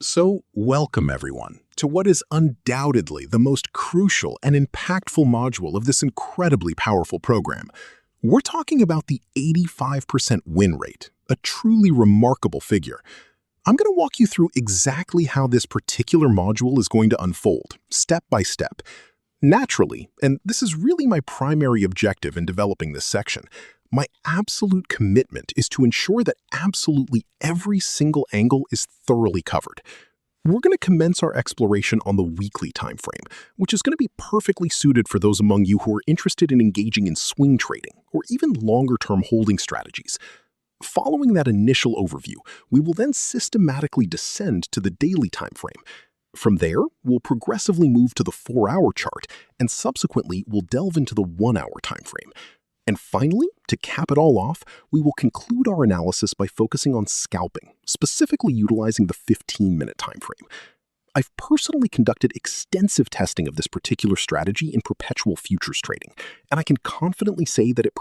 So, welcome everyone to what is undoubtedly the most crucial and impactful module of this incredibly powerful program. We're talking about the 85% win rate, a truly remarkable figure. I'm going to walk you through exactly how this particular module is going to unfold, step by step. Naturally, and this is really my primary objective in developing this section, my absolute commitment is to ensure that absolutely every single angle is thoroughly covered. We're going to commence our exploration on the weekly time frame, which is going to be perfectly suited for those among you who are interested in engaging in swing trading or even longer-term holding strategies. Following that initial overview, we will then systematically descend to the daily time frame. From there, we'll progressively move to the 4-hour chart, and subsequently we'll delve into the 1-hour time frame. And finally, to cap it all off, we will conclude our analysis by focusing on scalping, specifically utilizing the 15-minute time frame. I've personally conducted extensive testing of this particular strategy in perpetual futures trading, and I can confidently say that it